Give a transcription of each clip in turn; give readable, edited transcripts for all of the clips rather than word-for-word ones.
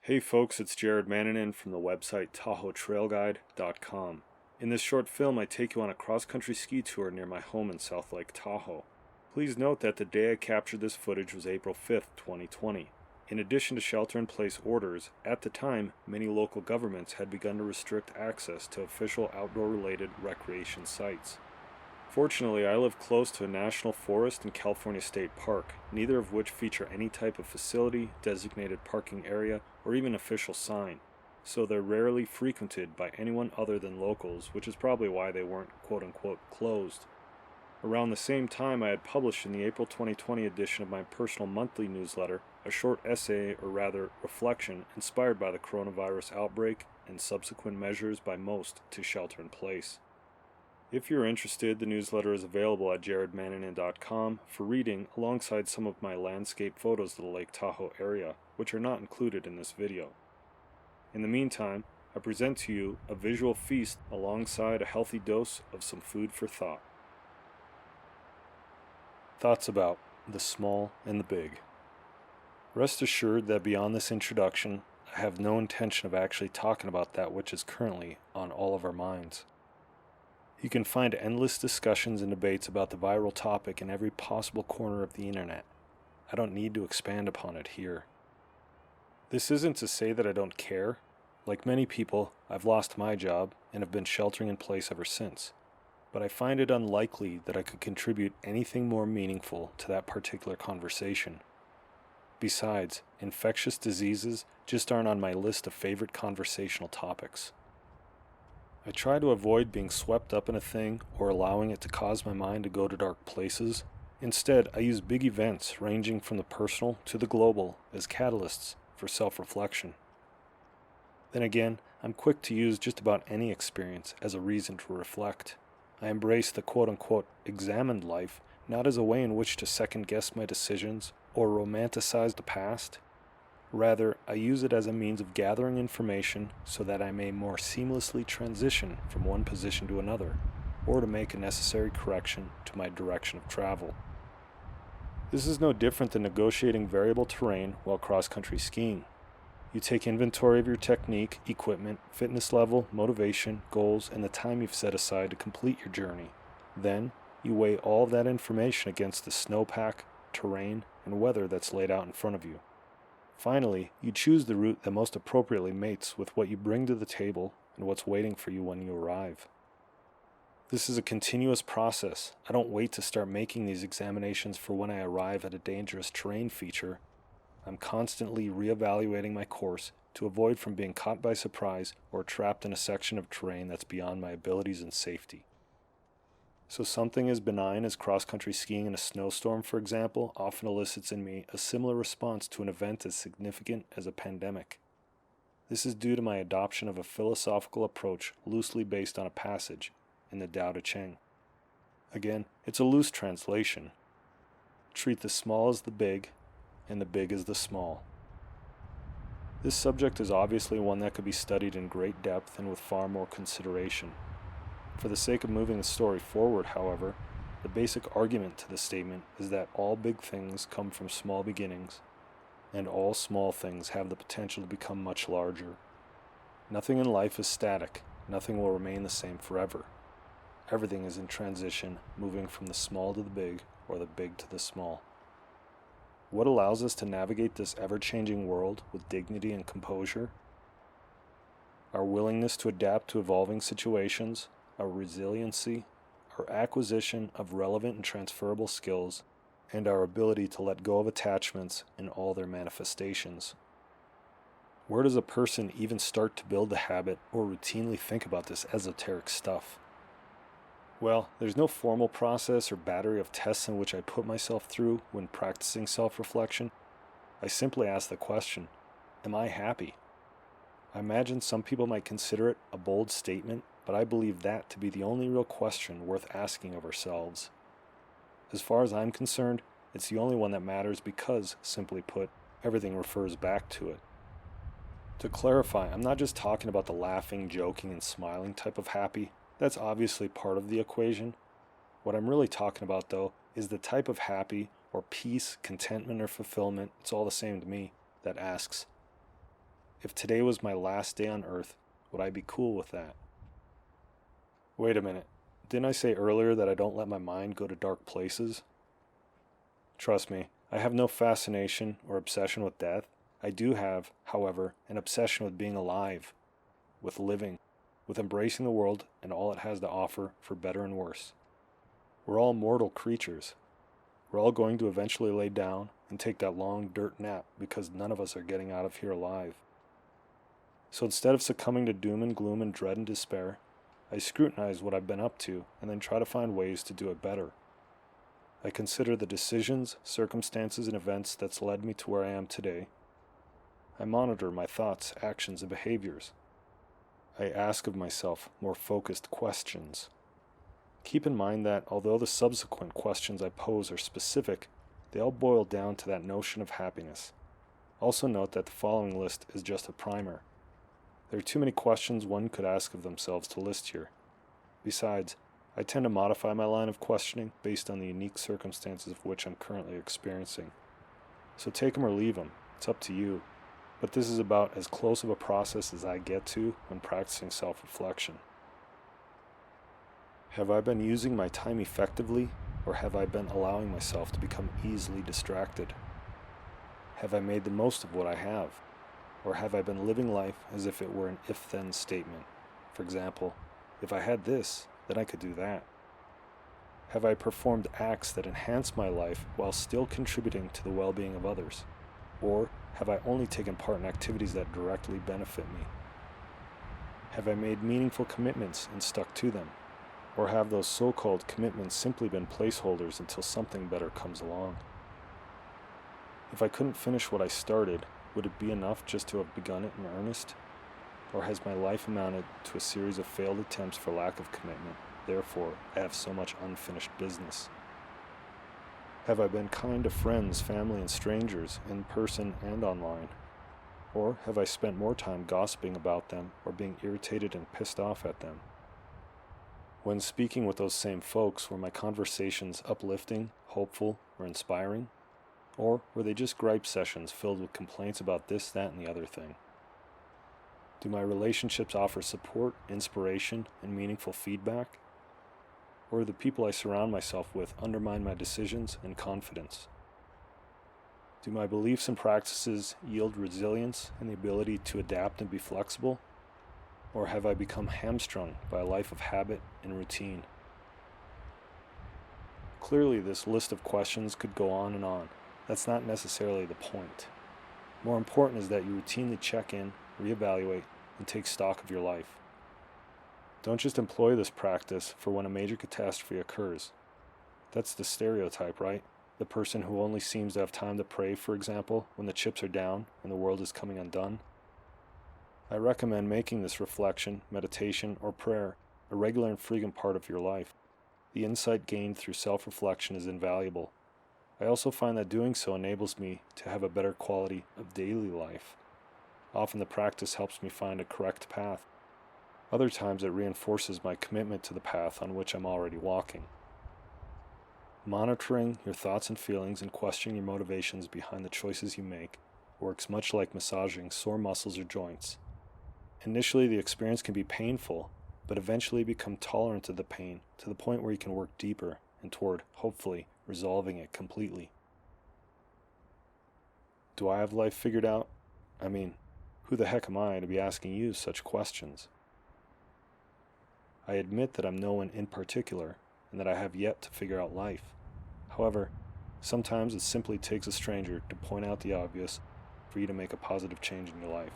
Hey folks, it's Jared Mannanen from the website TahoeTrailGuide.com. In this short film, I take you on a cross-country ski tour near my home in South Lake Tahoe. Please note that the day I captured this footage was April 5th, 2020. In addition to shelter-in-place orders, at the time, many local governments had begun to restrict access to official outdoor-related recreation sites. Fortunately, I live close to a national forest and California State Park, neither of which feature any type of facility, designated parking area, or even official sign, so they're rarely frequented by anyone other than locals, which is probably why they weren't quote-unquote closed. Around the same time, I had published in the April 2020 edition of my personal monthly newsletter a short essay, or rather reflection, inspired by the coronavirus outbreak and subsequent measures by most to shelter in place. If you're interested, the newsletter is available at jaredmannanen.com for reading alongside some of my landscape photos of the Lake Tahoe area, which are not included in this video. In the meantime, I present to you a visual feast alongside a healthy dose of some food for thought. Thoughts about the small and the big. Rest assured that beyond this introduction, I have no intention of actually talking about that which is currently on all of our minds. You can find endless discussions and debates about the viral topic in every possible corner of the internet. I don't need to expand upon it here. This isn't to say that I don't care. Like many people, I've lost my job and have been sheltering in place ever since. But I find it unlikely that I could contribute anything more meaningful to that particular conversation. Besides, infectious diseases just aren't on my list of favorite conversational topics. I try to avoid being swept up in a thing or allowing it to cause my mind to go to dark places. Instead, I use big events ranging from the personal to the global as catalysts for self-reflection. Then again, I'm quick to use just about any experience as a reason to reflect. I embrace the quote-unquote examined life not as a way in which to second-guess my decisions or romanticize the past. Rather, I use it as a means of gathering information so that I may more seamlessly transition from one position to another, or to make a necessary correction to my direction of travel. This is no different than negotiating variable terrain while cross-country skiing. You take inventory of your technique, equipment, fitness level, motivation, goals, and the time you've set aside to complete your journey. Then, you weigh all of that information against the snowpack, terrain, and weather that's laid out in front of you. Finally, you choose the route that most appropriately mates with what you bring to the table and what's waiting for you when you arrive. This is a continuous process. I don't wait to start making these examinations for when I arrive at a dangerous terrain feature. I'm constantly reevaluating my course to avoid from being caught by surprise or trapped in a section of terrain that's beyond my abilities and safety. So something as benign as cross-country skiing in a snowstorm, for example, often elicits in me a similar response to an event as significant as a pandemic. This is due to my adoption of a philosophical approach loosely based on a passage in the Tao Te Ching. Again, it's a loose translation. Treat the small as the big, and the big as the small. This subject is obviously one that could be studied in great depth and with far more consideration. For the sake of moving the story forward, however, the basic argument to this statement is that all big things come from small beginnings, and all small things have the potential to become much larger. Nothing in life is static. Nothing will remain the same forever. Everything is in transition, moving from the small to the big, or the big to the small. What allows us to navigate this ever-changing world with dignity and composure? Our willingness to adapt to evolving situations, our resiliency, our acquisition of relevant and transferable skills, and our ability to let go of attachments in all their manifestations. Where does a person even start to build the habit or routinely think about this esoteric stuff? Well, there's no formal process or battery of tests in which I put myself through when practicing self-reflection. I simply ask the question, am I happy? I imagine some people might consider it a bold statement, but I believe that to be the only real question worth asking of ourselves. As far as I'm concerned, it's the only one that matters because, simply put, everything refers back to it. To clarify, I'm not just talking about the laughing, joking, and smiling type of happy. That's obviously part of the equation. What I'm really talking about, though, is the type of happy, or peace, contentment, or fulfillment, it's all the same to me, that asks, If today was my last day on Earth, would I be cool with that? Wait a minute. Didn't I say earlier that I don't let my mind go to dark places? Trust me, I have no fascination or obsession with death. I do have, however, an obsession with being alive, with living, with embracing the world and all it has to offer for better and worse. We're all mortal creatures. We're all going to eventually lay down and take that long dirt nap because none of us are getting out of here alive. So instead of succumbing to doom and gloom and dread and despair, I scrutinize what I've been up to and then try to find ways to do it better. I consider the decisions, circumstances, and events that's led me to where I am today. I monitor my thoughts, actions, and behaviors. I ask of myself more focused questions. Keep in mind that although the subsequent questions I pose are specific, they all boil down to that notion of happiness. Also note that the following list is just a primer. There are too many questions one could ask of themselves to list here. Besides, I tend to modify my line of questioning based on the unique circumstances of which I'm currently experiencing. So take them or leave them, it's up to you. But this is about as close of a process as I get to when practicing self-reflection. Have I been using my time effectively, or have I been allowing myself to become easily distracted? Have I made the most of what I have? Or have I been living life as if it were an if-then statement? For example, if I had this, then I could do that. Have I performed acts that enhance my life while still contributing to the well-being of others? Or have I only taken part in activities that directly benefit me? Have I made meaningful commitments and stuck to them? Or have those so-called commitments simply been placeholders until something better comes along? If I couldn't finish what I started, would it be enough just to have begun it in earnest? Or has my life amounted to a series of failed attempts for lack of commitment? Therefore, I have so much unfinished business. Have I been kind to friends, family, and strangers, in person and online? Or have I spent more time gossiping about them or being irritated and pissed off at them? When speaking with those same folks, were my conversations uplifting, hopeful, or inspiring? Or were they just gripe sessions filled with complaints about this, that, and the other thing? Do my relationships offer support, inspiration, and meaningful feedback? Or do the people I surround myself with undermine my decisions and confidence? Do my beliefs and practices yield resilience and the ability to adapt and be flexible? Or have I become hamstrung by a life of habit and routine? Clearly, this list of questions could go on and on. That's not necessarily the point. More important is that you routinely check in, reevaluate, and take stock of your life. Don't just employ this practice for when a major catastrophe occurs. That's the stereotype, right? The person who only seems to have time to pray, for example, when the chips are down and the world is coming undone. I recommend making this reflection, meditation, or prayer a regular and frequent part of your life. The insight gained through self-reflection is invaluable. I also find that doing so enables me to have a better quality of daily life. Often the practice helps me find a correct path. Other times it reinforces my commitment to the path on which I'm already walking. Monitoring your thoughts and feelings and questioning your motivations behind the choices you make works much like massaging sore muscles or joints. Initially, the experience can be painful, but eventually become tolerant of the pain to the point where you can work deeper and toward, hopefully, resolving it completely. Do I have life figured out? I mean, who the heck am I to be asking you such questions? I admit that I'm no one in particular and that I have yet to figure out life. However, sometimes it simply takes a stranger to point out the obvious for you to make a positive change in your life.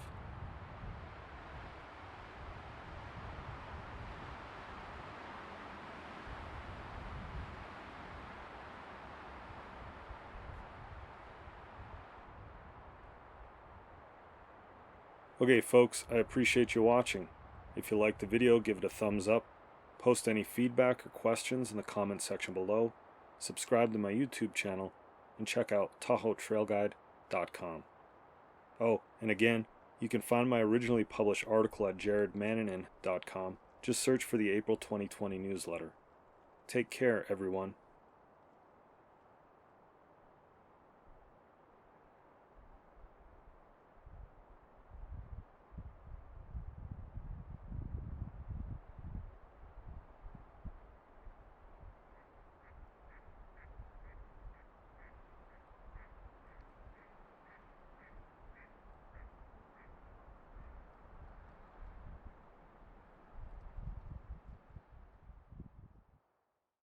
Okay folks, I appreciate you watching. If you liked the video, give it a thumbs up. Post any feedback or questions in the comment section below. Subscribe to my YouTube channel and check out TahoeTrailGuide.com. Oh, and again, you can find my originally published article at JaredMannanen.com. Just search for the April 2020 newsletter. Take care, everyone.